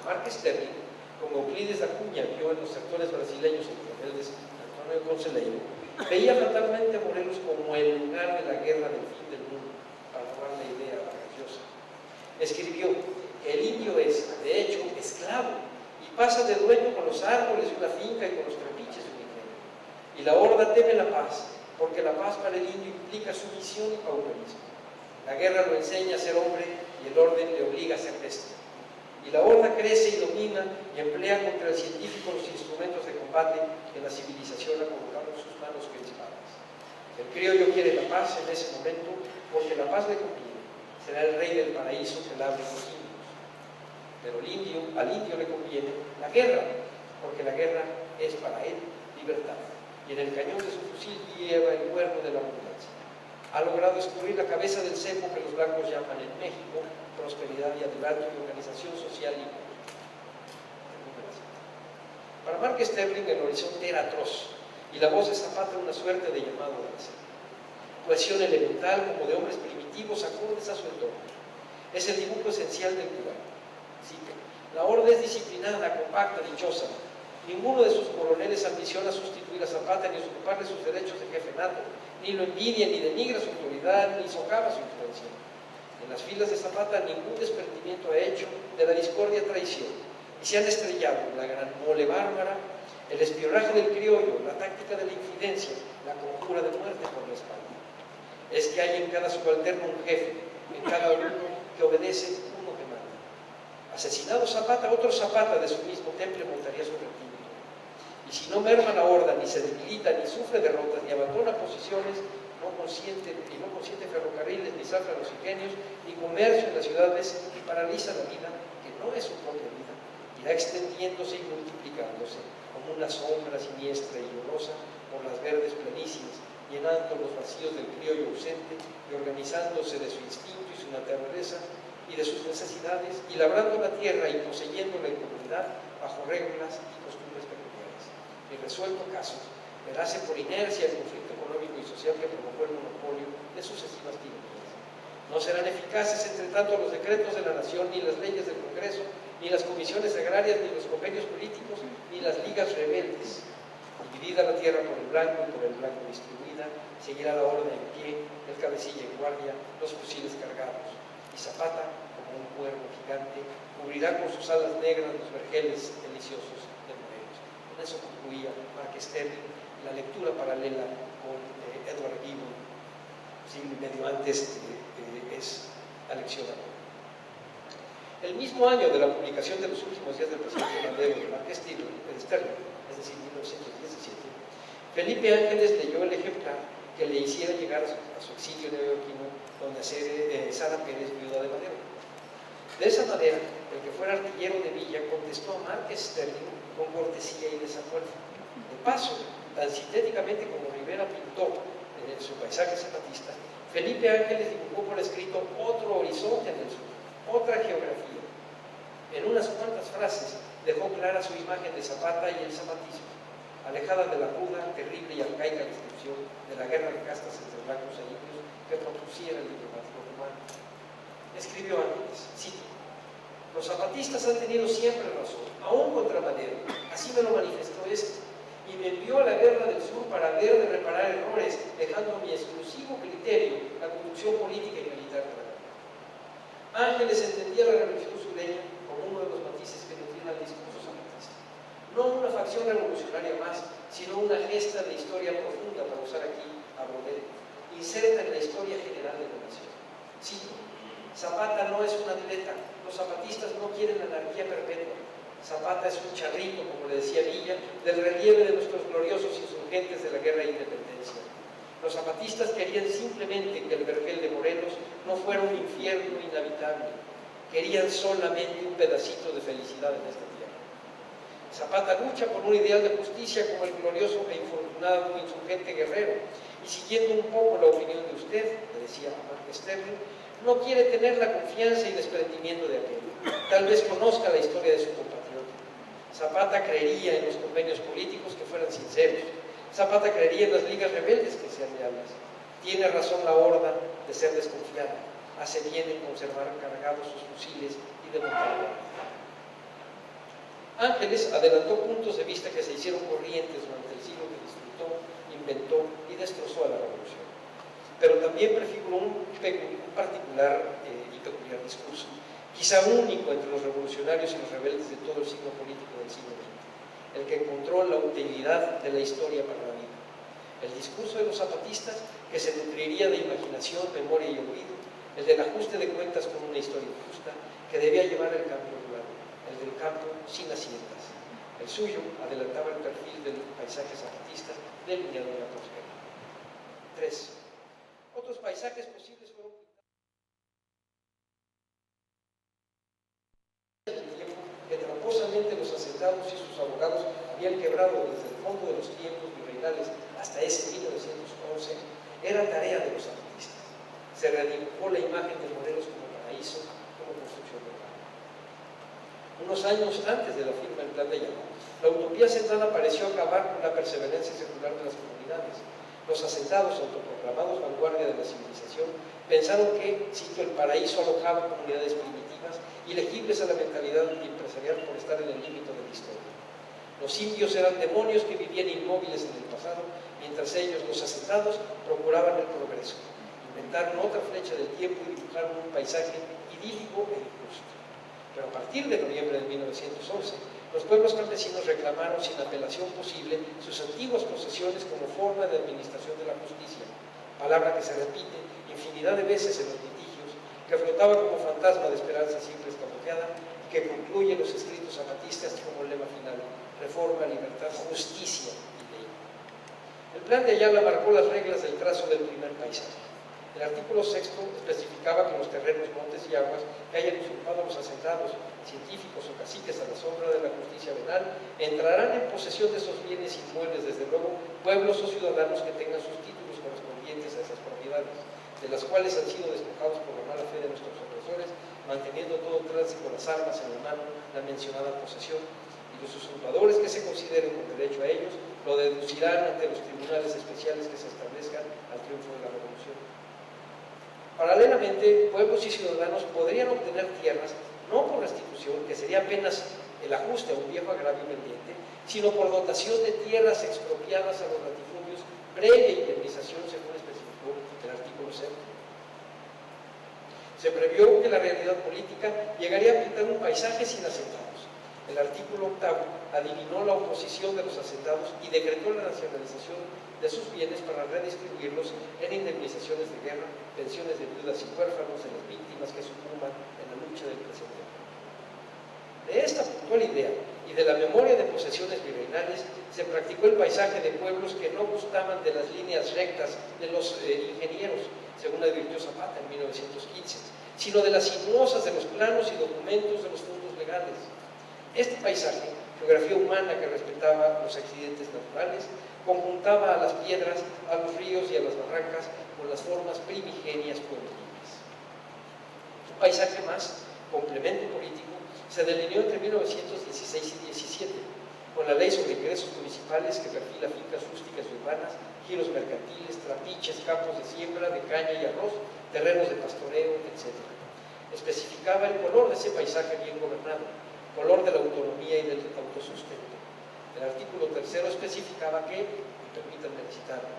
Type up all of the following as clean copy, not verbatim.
Marques Sterling, como Euclides da Cunha vio en los sectores brasileños y rebeldes Antonio Conselheiro, veía fatalmente a Morelos como el lugar de la guerra del fin del mundo, para tomar la idea graciosa. Escribió que el indio es, de hecho, esclavo y pasa de dueño con los árboles de una finca y con los trapiches de un ingenio. Y la horda teme la paz, porque la paz para el indio implica sumisión y pauperismo. La guerra lo enseña a ser hombre y el orden le obliga a ser bestia. Y la horda crece y domina y emplea contra el científico los instrumentos de combate que la civilización ha colocado en sus manos crispadas. El criollo quiere la paz en ese momento porque la paz le conviene. Será el rey del paraíso que la abre los indios. Pero al indio le conviene la guerra, porque la guerra es para él libertad. Y en el cañón de su fusil lleva el cuerno de la abundancia. Ha logrado escurrir la cabeza del cepo que los blancos llaman en México prosperidad y adelanto y organización social y política. Para Marques Sterling el horizonte era atroz y la voz de Zapata una suerte de llamado de acero. Cohesión elemental como de hombres primitivos acordes a su entorno. Es el dibujo esencial del cubano. Cito: la horda es disciplinada, compacta, dichosa. Ninguno de sus coroneles ambiciona sustituir a Zapata ni usurparle sus derechos de jefe nato, ni lo envidia, ni denigra su autoridad, ni socava su influencia. En las filas de Zapata ningún desprendimiento ha hecho de la discordia traición, y se han estrellado la gran mole bárbara, el espionaje del criollo, la táctica de la infidencia, la conjura de muerte por la espalda. Es que hay en cada subalterno un jefe, en cada uno que obedece, uno que manda. Asesinado Zapata, otro Zapata de su mismo temple montaría sobre el título. Y si no merma la horda, ni se debilita, ni sufre derrotas, ni abandona posiciones, no consiente ferrocarriles, ni zafra los ingenios, ni comercio en las ciudades, ni paraliza la vida, que no es su propia vida, irá extendiéndose y multiplicándose, como una sombra siniestra y olorosa por las verdes planícies, llenando los vacíos del criollo ausente y organizándose de su instinto y su naturaleza y de sus necesidades, y labrando la tierra y poseyéndola en comunidad bajo reglas y costumbres peculiares. En resuelto caso, verase por inercia el conflicto económico y social que provocó el monopolio de sucesivas tiranías. No serán eficaces, entre tanto, los decretos de la nación, ni las leyes del Congreso, ni las comisiones agrarias, ni los convenios políticos, ni las ligas rebeldes. Dividida la tierra por el blanco y por el blanco distribuida, seguirá la orden en pie, el cabecilla en guardia, los fusiles cargados. Y Zapata, como un cuervo gigante, cubrirá con sus alas negras los vergeles deliciosos de Morelos. Con eso concluía Marques Sterling la lectura paralela con Edward Gibbon, siglo y medio antes, es aleccionador. El mismo año de la publicación de los últimos días del presidente Madero de Marques Sterling, es decir, 1917, Felipe Ángeles leyó el ejemplar que le hiciera llegar a su exilio neoyorquino, donde Sara Pérez, viuda de Madero. De esa manera, el que fuera artillero de Villa contestó a Marques Sterling con cortesía y desacuerdo. De paso, tan sintéticamente como Rivera pintó en su paisaje zapatista, Felipe Ángeles dibujó por escrito otro horizonte en el sur, otra geografía. En unas cuantas frases dejó clara su imagen de Zapata y el zapatismo, alejada de la ruda, terrible y arcaica descripción de la guerra de castas entre blancos e indios que propusiera el diplomático cubano. Escribió Ángeles, cito: los zapatistas han tenido siempre razón, aún contra Madero, así me lo manifestó este, y me envió a la guerra del sur para ver de reparar errores, dejando a mi exclusivo criterio la conducción política y militar de la guerra. Ángeles entendía la revolución sureña como uno de los matices que nutrían al discurso zapatista. No una facción revolucionaria más, sino una gesta de historia profunda, para usar aquí a Brodel, inserta en la historia general de la nación. Cito: Zapata no es un atleta, los zapatistas no quieren anarquía perpetua. Zapata es un charrito, como le decía Villa, del relieve de nuestros gloriosos insurgentes de la guerra de independencia. Los zapatistas querían simplemente que el vergel de Morelos no fuera un infierno inhabitable. Querían solamente un pedacito de felicidad en esta tierra. Zapata lucha por un ideal de justicia como el glorioso e infortunado insurgente guerrero, y siguiendo un poco la opinión de usted, le decía Marques Sterling, no quiere tener la confianza y desprendimiento de aquello. Tal vez conozca la historia de su compatriota. Zapata creería en los convenios políticos que fueran sinceros. Zapata creería en las ligas rebeldes que sean leales. Tiene razón la horda de ser desconfiada. Hace bien en conservar cargados sus fusiles y de montar. Ángeles adelantó puntos de vista que se hicieron corrientes durante el siglo que disfrutó, inventó y destrozó a la revolución. Pero también prefiguró un particular y peculiar discurso, quizá único entre los revolucionarios y los rebeldes de todo el siglo político del siglo XX, el que encontró la utilidad de la historia para la vida. El discurso de los zapatistas, que se nutriría de imaginación, memoria y olvido, el del ajuste de cuentas con una historia justa, que debía llevar el cambio rural, el del campo sin haciendas. El suyo adelantaba el perfil del paisaje zapatista delineado en la posguerra. 3. Otros paisajes posibles fueron que tramposamente los asentados y sus abogados habían quebrado desde el fondo de los tiempos virreinales hasta ese 1911, era tarea de los zapatistas. Se redibujó la imagen de Morelos como paraíso, como construcción local. Unos años antes de la firma del Plan de Ayala, la utopía central pareció acabar con la perseverancia secular de las comunidades. Los asentados, autoproclamados vanguardia de la civilización, pensaron que, cito, el paraíso alojaba comunidades primitivas, ilegibles a la mentalidad empresarial por estar en el límite de la historia. Los indios eran demonios que vivían inmóviles en el pasado, mientras ellos, los asentados, procuraban el progreso. Inventaron otra flecha del tiempo y dibujaron un paisaje idílico e injusto. Pero a partir de noviembre de 1911, los pueblos campesinos reclamaron sin apelación posible sus antiguas posesiones como forma de administración de la justicia, palabra que se repite infinidad de veces en los litigios, que flotaba como fantasma de esperanza siempre escamoteada y que concluye los escritos zapatistas como lema final: reforma, libertad, justicia y ley. El Plan de Ayala marcó las reglas del trazo del primer paisaje. El artículo 6 especificaba que los terrenos, montes y aguas que hayan usurpado a los asentados, científicos o caciques a la sombra de la justicia venal, entrarán en posesión de esos bienes inmuebles, desde luego, pueblos o ciudadanos que tengan sus títulos correspondientes a esas propiedades, de las cuales han sido despojados por la mala fe de nuestros opresores, manteniendo todo trance con las armas en la mano la mencionada posesión, y los usurpadores que se consideren con derecho a ellos lo deducirán ante los tribunales especiales que se establezcan al triunfo de la revolución. Paralelamente, pueblos y ciudadanos podrían obtener tierras no por restitución, que sería apenas el ajuste a un viejo agravio pendiente, sino por dotación de tierras expropiadas a los latifundios, previa indemnización, según especificó el artículo 7. Se previó que la realidad política llegaría a pintar un paisaje sin asentados. El artículo 8 adivinó la oposición de los asentados y decretó la nacionalización de sus bienes para redistribuirlos en indemnizaciones de guerra, pensiones de viudas y huérfanos de las víctimas que sucumban en la lucha del presente. De esta puntual idea y de la memoria de posesiones virreinales se practicó el paisaje de pueblos que no gustaban de las líneas rectas de los ingenieros, según advirtió Zapata en 1915, sino de las sinuosas de los planos y documentos de los fondos legales. Este paisaje, geografía humana que respetaba los accidentes naturales, conjuntaba a las piedras, a los ríos y a las barrancas con las formas primigenias pueblerinas. Un paisaje más, complemento político, se delineó entre 1916 y 17, con la ley sobre ingresos municipales que perfila fincas rústicas y urbanas, giros mercantiles, trapiches, campos de siembra, de caña y arroz, terrenos de pastoreo, etc. Especificaba el color de ese paisaje bien gobernado, color de la autonomía y del autosustento. El artículo 3 especificaba que, y permítanme citarlo,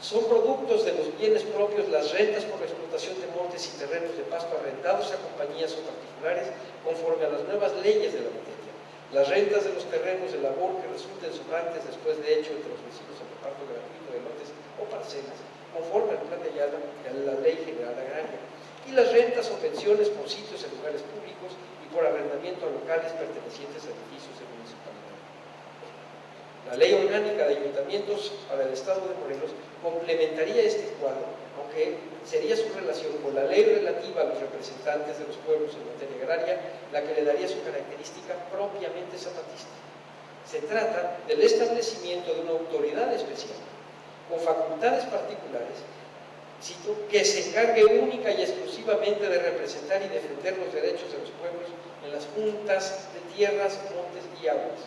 son productos de los bienes propios las rentas por la explotación de montes y terrenos de pasto arrendados a compañías o particulares conforme a las nuevas leyes de la materia. Las rentas de los terrenos de labor que resulten sobrantes después de hecho entre los vecinos en reparto gratuito de lotes o parcelas, conforme al Plan de Ayala y a la Ley General Agraria. Y las rentas o pensiones por sitios en lugares públicos y por arrendamiento a locales pertenecientes a edificios de municipalidad. La Ley Orgánica de Ayuntamientos para el Estado de Morelos complementaría este cuadro, aunque sería su relación con la ley relativa a los representantes de los pueblos en materia agraria la que le daría su característica propiamente zapatista. Se trata del establecimiento de una autoridad especial, con facultades particulares, cito, que se encargue única y exclusivamente de representar y defender los derechos de los pueblos en las juntas de tierras, montes y aguas.